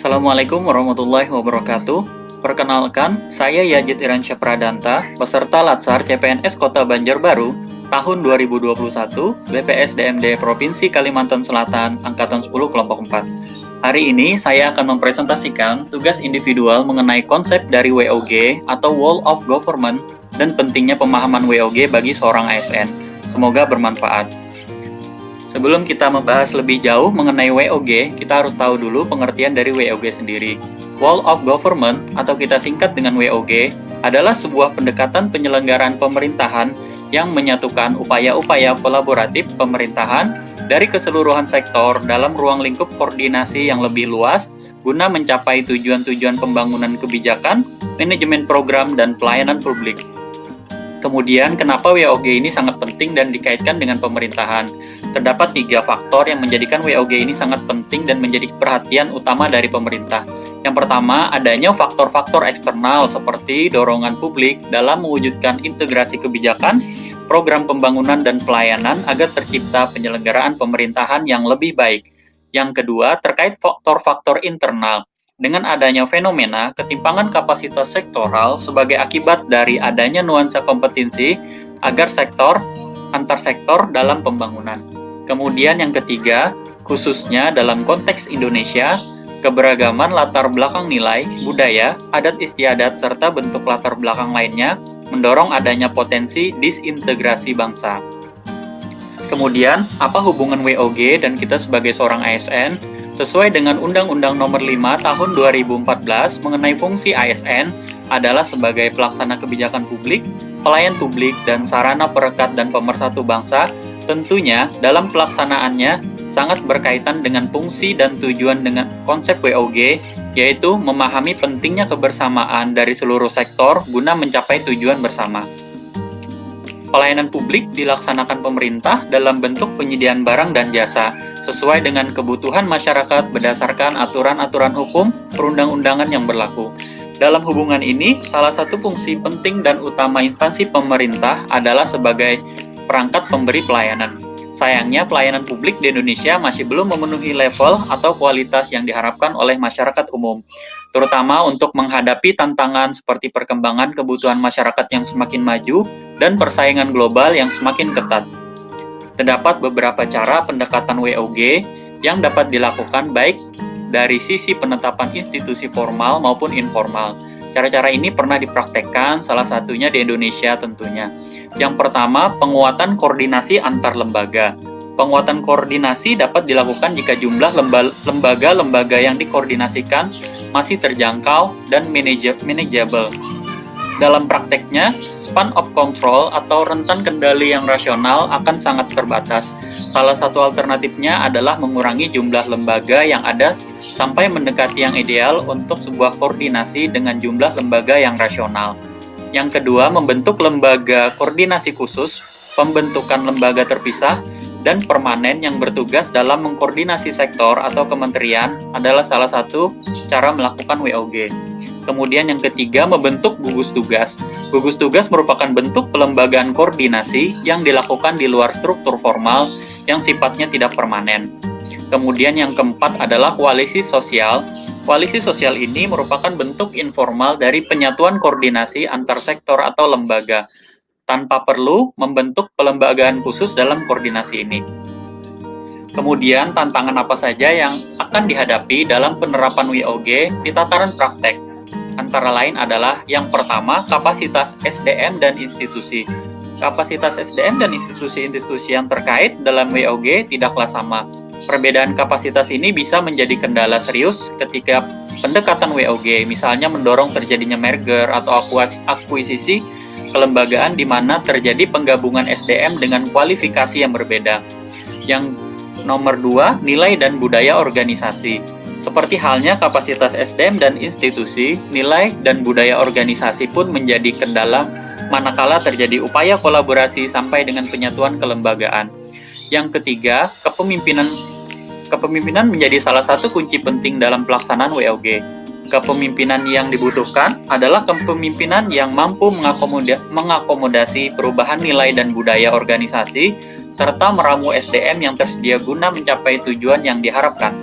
Assalamualaikum warahmatullahi wabarakatuh. Perkenalkan, saya Yajid Iransyah Pradanta, peserta Latsar CPNS Kota Banjarbaru tahun 2021, BPS DMD Provinsi Kalimantan Selatan, Angkatan 10 Kelompok 4. Hari ini saya akan mempresentasikan tugas individual mengenai konsep dari WOG atau Wall of Government dan pentingnya pemahaman WOG bagi seorang ASN. Semoga bermanfaat. Sebelum kita membahas lebih jauh mengenai WOG, kita harus tahu dulu pengertian dari WOG sendiri. Wall of Government, atau kita singkat dengan WOG, adalah sebuah pendekatan penyelenggaraan pemerintahan yang menyatukan upaya-upaya kolaboratif pemerintahan dari keseluruhan sektor dalam ruang lingkup koordinasi yang lebih luas guna mencapai tujuan-tujuan pembangunan kebijakan, manajemen program, dan pelayanan publik. Kemudian, kenapa WOG ini sangat penting dan dikaitkan dengan pemerintahan? Terdapat 3 faktor yang menjadikan WOG ini sangat penting dan menjadi perhatian utama dari pemerintah. Yang pertama, adanya faktor-faktor eksternal seperti dorongan publik dalam mewujudkan integrasi kebijakan, program pembangunan dan pelayanan agar tercipta penyelenggaraan pemerintahan yang lebih baik. Yang kedua, terkait faktor-faktor internal. Dengan adanya fenomena ketimpangan kapasitas sektoral sebagai akibat dari adanya nuansa kompetensi agar antar sektor dalam pembangunan. Kemudian yang ketiga, khususnya dalam konteks Indonesia, keberagaman latar belakang nilai, budaya, adat istiadat, serta bentuk latar belakang lainnya mendorong adanya potensi disintegrasi bangsa. Kemudian, apa hubungan WOG dan kita sebagai seorang ASN? Sesuai dengan Undang-Undang Nomor 5 Tahun 2014 mengenai fungsi ASN adalah sebagai pelaksana kebijakan publik, pelayan publik, dan sarana perekat dan pemersatu bangsa. Tentunya, dalam pelaksanaannya sangat berkaitan dengan fungsi dan tujuan dengan konsep WOG, yaitu memahami pentingnya kebersamaan dari seluruh sektor guna mencapai tujuan bersama. Pelayanan publik dilaksanakan pemerintah dalam bentuk penyediaan barang dan jasa, sesuai dengan kebutuhan masyarakat berdasarkan aturan-aturan hukum perundang-undangan yang berlaku. Dalam hubungan ini, salah satu fungsi penting dan utama instansi pemerintah adalah sebagai perangkat pemberi pelayanan. Sayangnya, pelayanan publik di Indonesia masih belum memenuhi level atau kualitas yang diharapkan oleh masyarakat umum, terutama untuk menghadapi tantangan seperti perkembangan kebutuhan masyarakat yang semakin maju dan persaingan global yang semakin ketat. Terdapat beberapa cara pendekatan WOG yang dapat dilakukan baik dari sisi penetapan institusi formal maupun informal. Cara-cara ini pernah dipraktekkan, salah satunya di Indonesia tentunya. Yang pertama, penguatan koordinasi antar lembaga. Penguatan koordinasi dapat dilakukan jika jumlah lembaga-lembaga yang dikoordinasikan masih terjangkau dan manageable. Dalam prakteknya, span of control atau rentan kendali yang rasional akan sangat terbatas. Salah satu alternatifnya adalah mengurangi jumlah lembaga yang ada sampai mendekati yang ideal untuk sebuah koordinasi dengan jumlah lembaga yang rasional. Yang kedua, membentuk lembaga koordinasi khusus, pembentukan lembaga terpisah, dan permanen yang bertugas dalam mengkoordinasi sektor atau kementerian adalah salah satu cara melakukan WOG. Kemudian yang ketiga, membentuk gugus tugas. Gugus tugas merupakan bentuk pelembagaan koordinasi yang dilakukan di luar struktur formal yang sifatnya tidak permanen. Kemudian yang keempat adalah koalisi sosial. Koalisi sosial ini merupakan bentuk informal dari penyatuan koordinasi antar sektor atau lembaga, tanpa perlu membentuk pelembagaan khusus dalam koordinasi ini. Kemudian, tantangan apa saja yang akan dihadapi dalam penerapan WOG di tataran praktek? Antara lain adalah yang pertama, kapasitas SDM dan institusi. Kapasitas SDM dan institusi-institusi yang terkait dalam WOG tidaklah sama. Perbedaan kapasitas ini bisa menjadi kendala serius ketika pendekatan WOG, misalnya mendorong terjadinya merger atau akuisisi kelembagaan di mana terjadi penggabungan SDM dengan kualifikasi yang berbeda. Yang nomor 2, nilai dan budaya organisasi. Seperti halnya kapasitas SDM dan institusi, nilai dan budaya organisasi pun menjadi kendala manakala terjadi upaya kolaborasi sampai dengan penyatuan kelembagaan. Yang ketiga, kepemimpinan menjadi salah satu kunci penting dalam pelaksanaan WOG. Kepemimpinan yang dibutuhkan adalah kepemimpinan yang mampu mengakomodasi perubahan nilai dan budaya organisasi, serta meramu SDM yang tersedia guna mencapai tujuan yang diharapkan.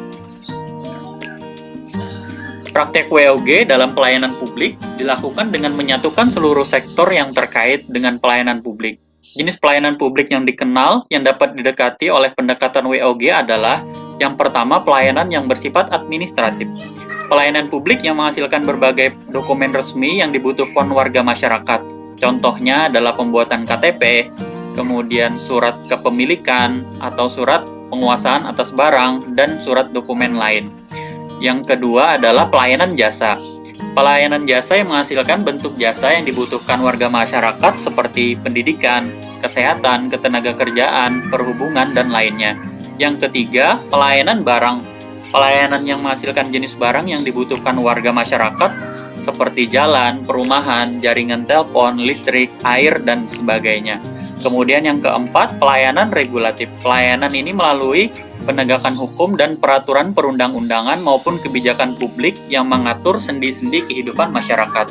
Praktek WOG dalam pelayanan publik dilakukan dengan menyatukan seluruh sektor yang terkait dengan pelayanan publik. Jenis pelayanan publik yang dikenal yang dapat didekati oleh pendekatan WOG adalah yang pertama, pelayanan yang bersifat administratif. Pelayanan publik yang menghasilkan berbagai dokumen resmi yang dibutuhkan warga masyarakat. Contohnya adalah pembuatan KTP, kemudian surat kepemilikan atau surat penguasaan atas barang, dan surat dokumen lain. Yang kedua adalah pelayanan jasa. Pelayanan jasa yang menghasilkan bentuk jasa yang dibutuhkan warga masyarakat seperti pendidikan, kesehatan, ketenagakerjaan, perhubungan, dan lainnya. Yang ketiga, pelayanan barang. Pelayanan yang menghasilkan jenis barang yang dibutuhkan warga masyarakat seperti jalan, perumahan, jaringan telepon, listrik, air, dan sebagainya. Kemudian yang keempat, pelayanan regulatif. Pelayanan ini melalui penegakan hukum dan peraturan perundang-undangan maupun kebijakan publik yang mengatur sendi-sendi kehidupan masyarakat.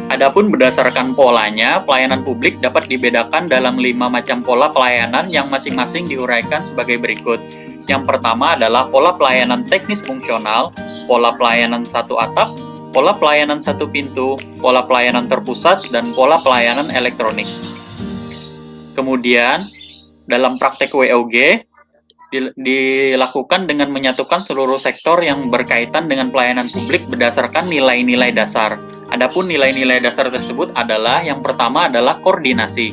Adapun berdasarkan polanya, pelayanan publik dapat dibedakan dalam 5 macam pola pelayanan yang masing-masing diuraikan sebagai berikut. Yang pertama adalah pola pelayanan teknis fungsional, pola pelayanan satu atap, pola pelayanan satu pintu, pola pelayanan terpusat, dan pola pelayanan elektronik. Kemudian, dalam praktek WOG, dilakukan dengan menyatukan seluruh sektor yang berkaitan dengan pelayanan publik berdasarkan nilai-nilai dasar. Adapun nilai-nilai dasar tersebut adalah yang pertama adalah koordinasi.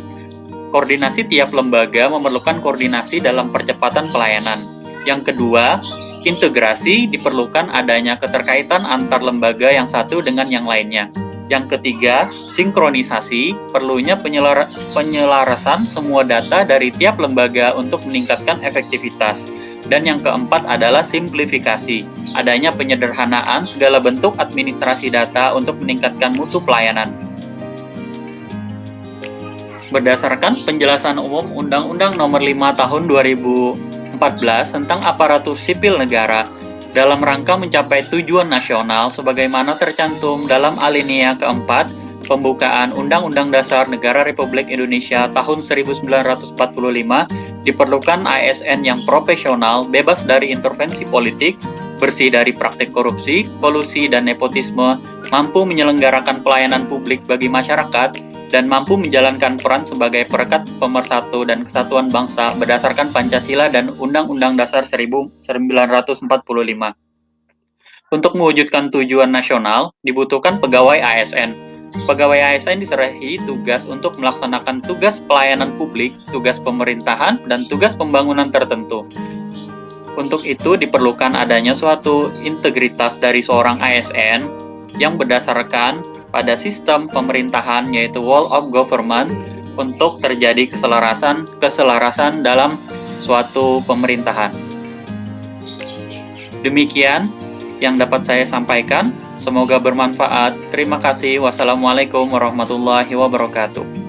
Koordinasi tiap lembaga memerlukan koordinasi dalam percepatan pelayanan. Yang kedua, integrasi, diperlukan adanya keterkaitan antar lembaga yang satu dengan yang lainnya. Yang ketiga, sinkronisasi, perlunya penyelarasan semua data dari tiap lembaga untuk meningkatkan efektivitas. Dan yang keempat adalah simplifikasi, adanya penyederhanaan segala bentuk administrasi data untuk meningkatkan mutu pelayanan. Berdasarkan penjelasan umum Undang-Undang Nomor 5 Tahun 2014 tentang aparatur sipil negara, dalam rangka mencapai tujuan nasional sebagaimana tercantum dalam alinea keempat pembukaan Undang-Undang Dasar Negara Republik Indonesia tahun 1945, diperlukan ASN yang profesional, bebas dari intervensi politik, bersih dari praktik korupsi, kolusi, dan nepotisme, mampu menyelenggarakan pelayanan publik bagi masyarakat, dan mampu menjalankan peran sebagai perekat pemersatu dan kesatuan bangsa berdasarkan Pancasila dan Undang-Undang Dasar 1945. Untuk mewujudkan tujuan nasional, dibutuhkan pegawai ASN. Pegawai ASN diserahi tugas untuk melaksanakan tugas pelayanan publik, tugas pemerintahan, dan tugas pembangunan tertentu. Untuk itu diperlukan adanya suatu integritas dari seorang ASN yang berdasarkan pada sistem pemerintahan yaitu whole of government untuk terjadi keselarasan dalam suatu pemerintahan. Demikian yang dapat saya sampaikan. Semoga bermanfaat. Terima kasih. Wassalamualaikum warahmatullahi wabarakatuh.